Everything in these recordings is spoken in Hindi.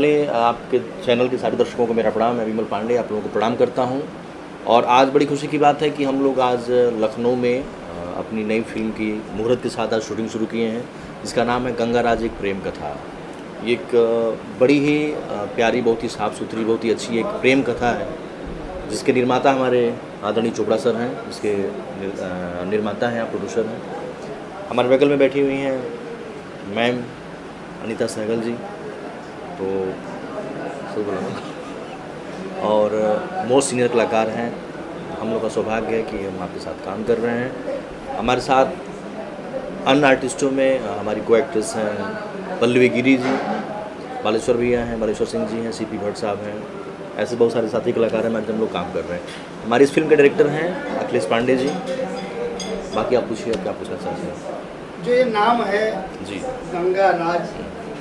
पहले आपके चैनल के सारे दर्शकों को मेरा प्रणाम। मैं विमल पांडे आप लोगों को प्रणाम करता हूं। और आज बड़ी खुशी की बात है कि हम लोग आज लखनऊ में अपनी नई फिल्म की मुहूर्त के साथ आज शूटिंग शुरू किए हैं, जिसका नाम है गंगा राज एक प्रेम कथा। ये एक बड़ी ही प्यारी, बहुत ही साफ़ सुथरी, बहुत ही अच्छी एक प्रेम कथा है, जिसके निर्माता हमारे आदरणीय चोपड़ा सर हैं, जिसके निर्माता हैं, प्रोड्यूसर हैं। हमारे बगल में बैठी हुई हैं मैम अनीता सहगल जी, तो सब बोला, और मोस्ट सीनियर कलाकार हैं। हम लोग का सौभाग्य है कि हम आपके साथ काम कर रहे हैं। हमारे साथ अन्य आर्टिस्टों में हमारी को एक्ट्रेस हैं पल्लवी गिरी जी, बालेश्वर भैया हैं, बालेश्वर सिंह जी हैं, सीपी भट्ट साहब हैं। ऐसे बहुत सारे साथी कलाकार हैं, हम लोग काम कर रहे हैं। हमारी इस फिल्म के डायरेक्टर हैं अखिलेश पांडे जी। बाकी आप पूछिए, क्या पूछना चाहते हैं? जो ये नाम है जी गंगा राज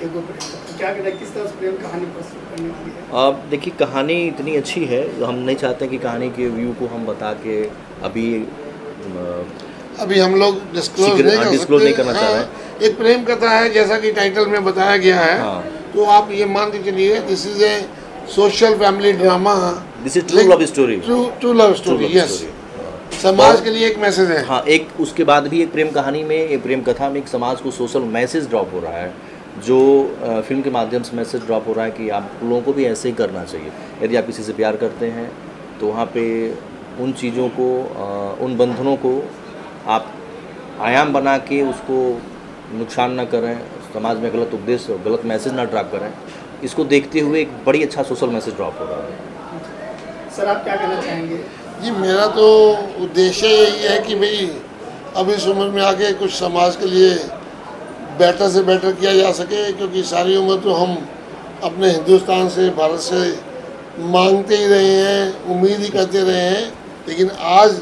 एगो प्रेम, तो क्या कहते हैं, किस तरह से प्रेम कहानी प्रस्तुत करने के लिए? अब देखिए, कहानी इतनी अच्छी है, हम नहीं चाहते कि कहानी के व्यू को हम बता के अभी हम लोग डिस्क्लोज नहीं करना चाह रहे हैं। एक प्रेम कथा है, जैसा कि टाइटल में बताया गया है। हाँ। तो आप ये मान के चलिए, this is a social family drama, this is true love story. True love story, yes. समाज के लिए एक मैसेज है। हाँ, एक उसके बाद भी एक प्रेम कहानी में, एक प्रेम कथा में एक समाज को सोशल मैसेज ड्रॉप हो रहा है, जो फिल्म के माध्यम से मैसेज ड्रॉप हो रहा है कि आप लोगों को भी ऐसे ही करना चाहिए। यदि आप किसी से प्यार करते हैं तो वहाँ पे उन चीज़ों को, उन बंधनों को आप आयाम बना के उसको नुकसान ना करें, समाज में गलत उपदेश, गलत मैसेज ना ड्रॉप करें। इसको देखते हुए एक बड़ी अच्छा सोशल मैसेज ड्रॉप हो रहा है। सर, आप क्या कहना चाहेंगे? जी, मेरा तो उद्देश्य यही है कि भाई अब इस उम्र में आके कुछ समाज के लिए बेटर से बेटर किया जा सके, क्योंकि सारी उम्र तो हम अपने हिंदुस्तान से, भारत से मांगते ही रहे हैं, उम्मीद ही करते रहे हैं। लेकिन आज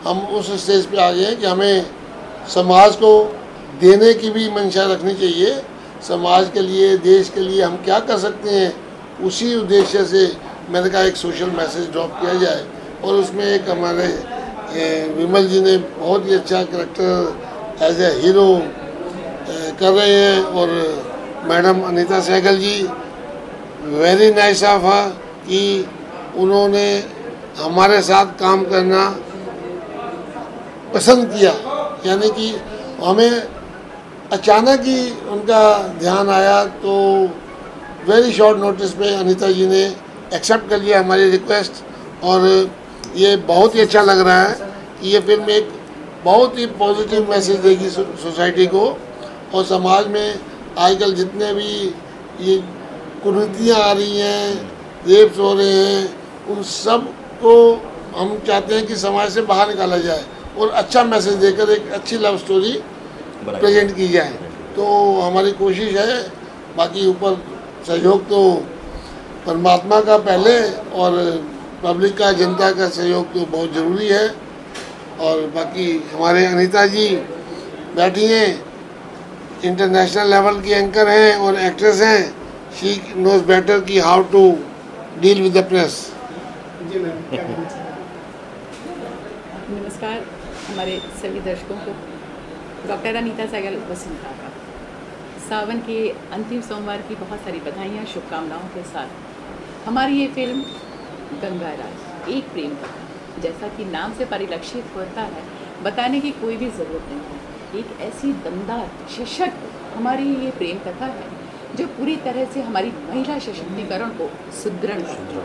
हम उस स्टेज पे आ गए हैं कि हमें समाज को देने की भी मंशा रखनी चाहिए। समाज के लिए, देश के लिए हम क्या कर सकते हैं, उसी उद्देश्य से मैंने कहा एक सोशल मैसेज ड्रॉप किया जाए। और उसमें एक हमारे विमल जी ने बहुत ही अच्छा कैरेक्टर एज ए हीरो कर रहे हैं, और madam Anita Sehgal ji very nice of her कि उन्होंने हमारे साथ काम करना पसंद किया। यानी कि हमें अचानक ही उनका ध्यान आया, तो वेरी शॉर्ट नोटिस पे अनीता जी ने एक्सेप्ट कर लिया हमारी रिक्वेस्ट। और ये बहुत ही अच्छा लग रहा है कि ये फिल्म एक बहुत ही पॉजिटिव मैसेज देगी सोसाइटी को। और समाज में आजकल जितने भी ये कुरीतियाँ आ रही हैं, रेप्स हो रहे हैं, उन सब को हम चाहते हैं कि समाज से बाहर निकाला जाए और अच्छा मैसेज देकर एक अच्छी लव स्टोरी प्रेजेंट की जाए। तो हमारी कोशिश है। बाकी ऊपर सहयोग तो परमात्मा का पहले, और पब्लिक का, जनता का सहयोग तो बहुत ज़रूरी है। और बाकी हमारे अनीता जी बैठी हैं, इंटरनेशनल लेवल की एंकर हैं और एक्ट्रेस हैं। शी नोज बेटर कि how to deal with the press. जी मैम, क्या कहना चाहेंगे? नमस्कार हमारे सभी दर्शकों को। डॉक्टर अनीता सहगल वसुंधरा का सावन के अंतिम सोमवार की बहुत सारी बधाइयाँ, शुभकामनाओं के साथ हमारी ये फिल्म गंगा राज एक प्रेम कथा, जैसा कि नाम से परिलक्षित होता है, बताने की कोई भी ज़रूरत नहीं है। एक ऐसी दमदार, सशक्त हमारी ये प्रेम कथा है जो पूरी तरह से हमारी महिला सशक्तिकरण को सुदृढ़ करती है।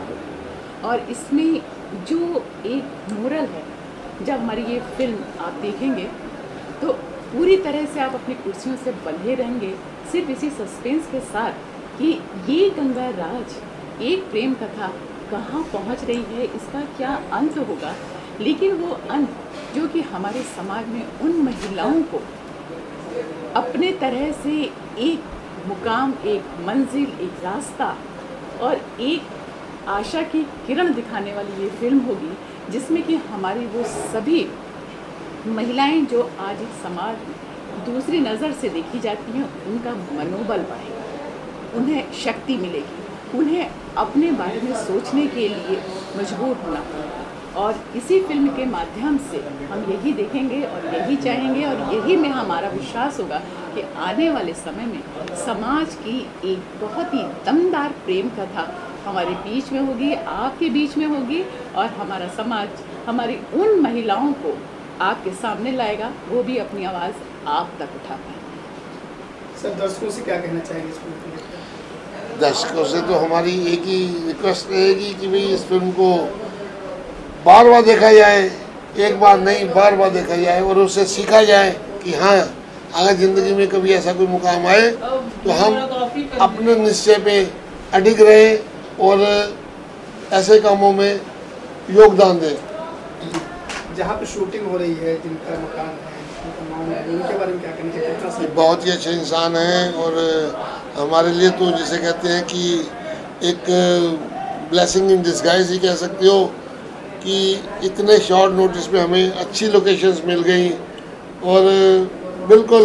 और इसमें जो एक मोरल है, जब हमारी ये फिल्म आप देखेंगे तो पूरी तरह से आप अपनी कुर्सियों से बंधे रहेंगे, सिर्फ इसी सस्पेंस के साथ कि ये गंगा राज एक प्रेम कथा कहाँ पहुँच रही है, इसका क्या अंत होगा। लेकिन वो अंत जो कि हमारे समाज में उन महिलाओं को अपने तरह से एक मुकाम, एक मंजिल, एक रास्ता और एक आशा की किरण दिखाने वाली ये फिल्म होगी, जिसमें कि हमारी वो सभी महिलाएं जो आज इस समाज में दूसरी नज़र से देखी जाती हैं, उनका मनोबल बढ़ेगा, उन्हें शक्ति मिलेगी, उन्हें अपने बारे में सोचने के लिए मजबूर होना पड़ेगा। और इसी फिल्म के माध्यम से हम यही देखेंगे और यही चाहेंगे और यही में हमारा विश्वास होगा कि आने वाले समय में समाज की एक बहुत ही दमदार प्रेम कथा हमारे बीच में होगी, आपके बीच में होगी, और हमारा समाज हमारी उन महिलाओं को आपके सामने लाएगा, वो भी अपनी आवाज़ आप तक उठा पाए। सर, दर्शकों से क्या कहना चाहेंगे इस फिल्म को लेकर? दर्शकों से तो हमारी एक ही रिक्वेस्ट रहेगी कि भाई इस फिल्म को बार बार देखा जाए, एक बार नहीं बार बार देखा जाए, और उससे सीखा जाए कि हाँ, अगर ज़िंदगी में कभी ऐसा कोई मुकाम आए तो हम अपने निश्चय पे अडिग रहे और ऐसे कामों में योगदान दें। जहाँ पे शूटिंग हो रही है, जिनका मकान है, उनका नाम है, उनके बारे में क्या कहना चाहिए? कितना सही? बहुत ही अच्छे इंसान हैं और हमारे लिए तो जिसे कहते हैं कि एक ब्लेसिंग इन डिस्गाइज ही कह सकते हो कि इतने शॉर्ट नोटिस पे हमें अच्छी लोकेशंस मिल गई और बिल्कुल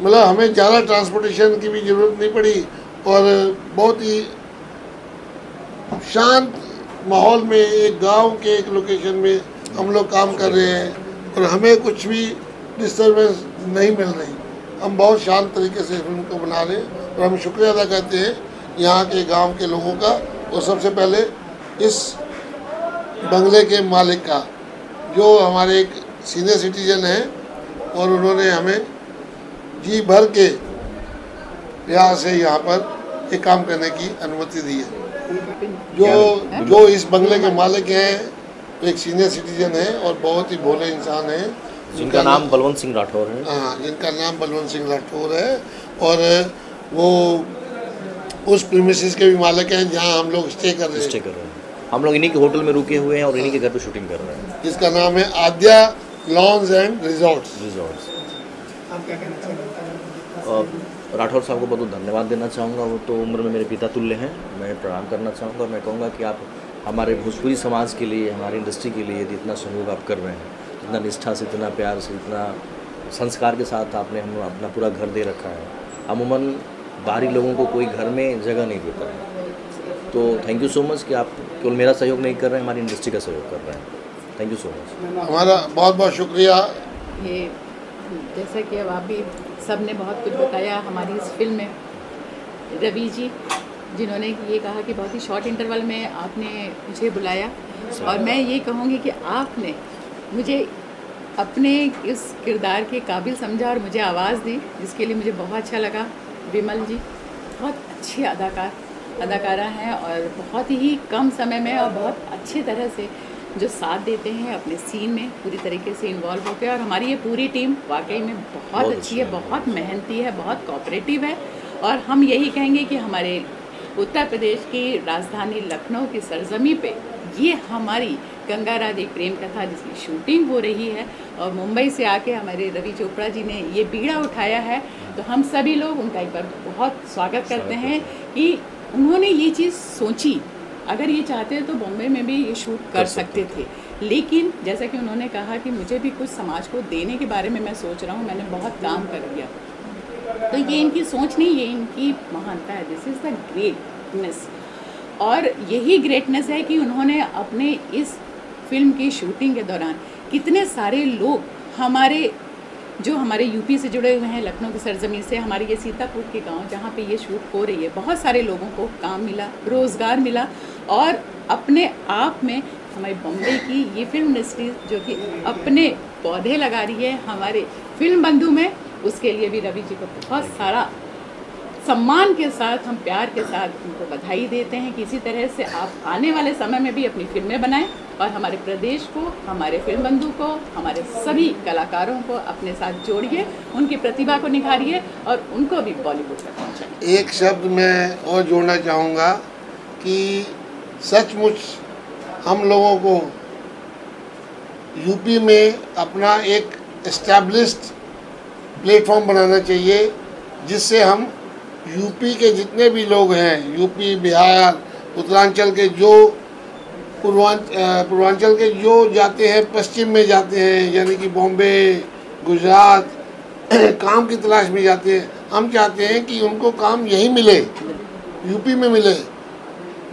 मतलब हमें ज़्यादा ट्रांसपोर्टेशन की भी ज़रूरत नहीं पड़ी और बहुत ही शांत माहौल में एक गांव के एक लोकेशन में हम लोग काम कर रहे हैं और हमें कुछ भी डिस्टर्बेंस नहीं मिल रही। हम बहुत शांत तरीके से फिल्म को बना रहे हैं और हम शुक्रिया अदा करते हैं यहाँ के गांव के लोगों का और सबसे पहले इस बंगले के मालिक का, जो हमारे एक सीनियर सिटीजन हैं और उन्होंने हमें जी भर के प्यार से यहाँ पर एक काम करने की अनुमति दी है। जो इस बंगले के मालिक हैं एक सीनियर सिटीजन है और बहुत ही भोले इंसान हैं, जिनका नाम बलवंत सिंह राठौर है। हाँ, जिनका नाम बलवंत सिंह राठौर है और वो उस प्रीमिसेस के भी मालिक हैं जहाँ हम लोग स्टे कर रहे हैं। हम लोग इन्हीं के होटल में रुके हुए हैं और इन्हीं के घर पे शूटिंग कर रहे हैं, जिसका नाम है आद्या लॉन्स एंड रिजॉर्ट्स। आप क्या कहना चाहेंगे? राठौर साहब को बहुत धन्यवाद देना चाहूँगा। वो तो उम्र में मेरे पिता तुल्य हैं। मैं प्रणाम करना चाहूँगा और मैं कहूँगा कि आप हमारे भोजपुरी समाज के लिए, हमारी इंडस्ट्री के लिए जितना सहयोग आप कर रहे हैं, इतना निष्ठा से, इतना प्यार से, इतना संस्कार के साथ आपने हम अपना पूरा घर दे रखा है। अमूमन बाहरी लोगों को कोई घर में जगह नहीं देता है, तो थैंक यू सो मच कि आप केवल मेरा सहयोग नहीं कर रहे हैं, हमारी इंडस्ट्री का सहयोग कर रहे हैं। Thank you so much. हमारा बहुत बहुत शुक्रिया। ये जैसा कि अब आप भी सब ने बहुत कुछ बताया हमारी इस फिल्म में, रवि जी जिन्होंने ये कहा कि बहुत ही शॉर्ट इंटरवल में आपने मुझे बुलाया और मैं ये कहूँगी कि आपने मुझे अपने इस किरदार के काबिल समझा और मुझे आवाज़ दी, जिसके लिए मुझे बहुत अच्छा लगा। विमल जी बहुत अच्छी अदाकारा हैं और बहुत ही कम समय में और बहुत अच्छी तरह से जो साथ देते हैं अपने सीन में पूरी तरीके से इन्वॉल्व होकर, और हमारी ये पूरी टीम वाकई में बहुत अच्छी है, बहुत मेहनती है, बहुत कोऑपरेटिव है। और हम यही कहेंगे कि हमारे उत्तर प्रदेश की राजधानी लखनऊ की सरजमी पे ये हमारी गंगा राधे प्रेम कथा जिसकी शूटिंग हो रही है और मुंबई से आके हमारे रवि चोपड़ा जी ने ये बीड़ा उठाया है, तो हम सभी लोग उनका एक बार बहुत स्वागत करते हैं कि उन्होंने ये चीज़ सोची। अगर ये चाहते तो बॉम्बे में भी ये शूट कर सकते थे, लेकिन जैसा कि उन्होंने कहा कि मुझे भी कुछ समाज को देने के बारे में मैं सोच रहा हूँ, मैंने बहुत काम कर लिया, तो ये इनकी सोच नहीं, ये इनकी महानता है। दिस इज़ द ग्रेटनेस, और यही ग्रेटनेस है कि उन्होंने अपने इस फिल्म की शूटिंग के दौरान कितने सारे लोग हमारे यूपी से जुड़े हुए हैं, लखनऊ की सरजमीन से, हमारे ये सीतापुर के गांव जहाँ पे ये शूट हो रही है, बहुत सारे लोगों को काम मिला, रोज़गार मिला, और अपने आप में हमारी बॉम्बे की ये फिल्म इंडस्ट्री जो कि अपने पौधे लगा रही है हमारे फिल्म बंधु में, उसके लिए भी रवि जी को बहुत सारा सम्मान के साथ, हम प्यार के साथ उनको बधाई देते हैं कि इसी तरह से आप आने वाले समय में भी अपनी फिल्में बनाएं और हमारे प्रदेश को, हमारे फिल्म बंधु को, हमारे सभी कलाकारों को अपने साथ जोड़िए, उनकी प्रतिभा को निखारिए और उनको भी बॉलीवुड तक पहुँचाइए। एक शब्द मैं और जोड़ना चाहूँगा कि सचमुच हम लोगों को यूपी में अपना एक एस्टैब्लिश्ड प्लेटफॉर्म बनाना चाहिए, जिससे हम यूपी के जितने भी लोग हैं, यूपी, बिहार, उत्तरांचल के जो पूर्वांचल के जो जाते हैं, पश्चिम में जाते हैं, यानी कि बॉम्बे, गुजरात काम की तलाश में जाते हैं, हम चाहते हैं कि उनको काम यहीं मिले, यूपी में मिले।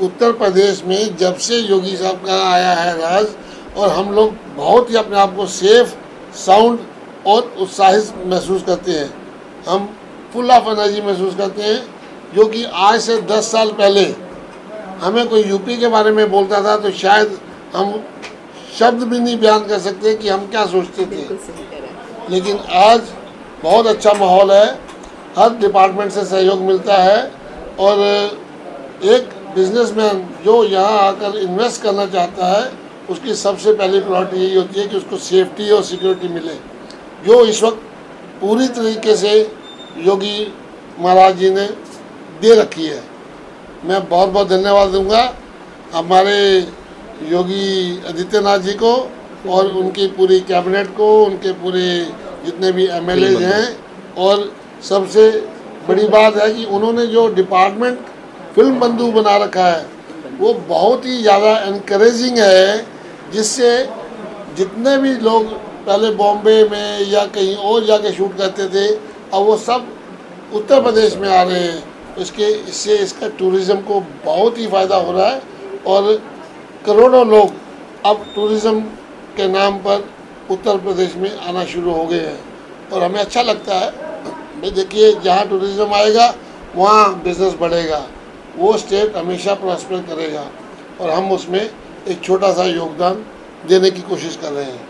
उत्तर प्रदेश में जब से योगी साहब का आया है राज, और हम लोग बहुत ही अपने आप को सेफ, साउंड और उत्साहित महसूस करते हैं। हम फुल ऑफ एनर्जी महसूस करते हैं, जो कि आज से 10 साल पहले हमें कोई यूपी के बारे में बोलता था तो शायद हम शब्द भी नहीं बयान कर सकते कि हम क्या सोचते थे। बिल्कुल सही कह रहे हैं। लेकिन आज बहुत अच्छा माहौल है, हर डिपार्टमेंट से सहयोग मिलता है और एक बिजनेसमैन जो यहाँ आकर इन्वेस्ट करना चाहता है उसकी सबसे पहली प्रायोरिटी यही होती है कि उसको सेफ्टी और सिक्योरिटी मिले, जो इस वक्त पूरी तरीके से योगी महाराज जी ने दे रखी है। मैं बहुत बहुत धन्यवाद दूंगा हमारे योगी आदित्यनाथ जी को और उनकी पूरी कैबिनेट को, उनके पूरे जितने भी एमएलए हैं। और सबसे बड़ी बात है कि उन्होंने जो डिपार्टमेंट फिल्म बंधु बना रखा है वो बहुत ही ज़्यादा एनकरेजिंग है, जिससे जितने भी लोग पहले बॉम्बे में या कहीं और जाके शूट करते थे अब वो सब उत्तर प्रदेश में आ रहे हैं। इससे इसका टूरिज़्म को बहुत ही फ़ायदा हो रहा है और करोड़ों लोग अब टूरिज़्म के नाम पर उत्तर प्रदेश में आना शुरू हो गए हैं और हमें अच्छा लगता है। भाई देखिए, जहाँ टूरिज़्म आएगा वहाँ बिज़नेस बढ़ेगा, वो स्टेट हमेशा प्रॉस्पर करेगा और हम उसमें एक छोटा सा योगदान देने की कोशिश कर रहे हैं।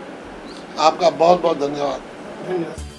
आपका बहुत बहुत धन्यवाद। धन्यवाद।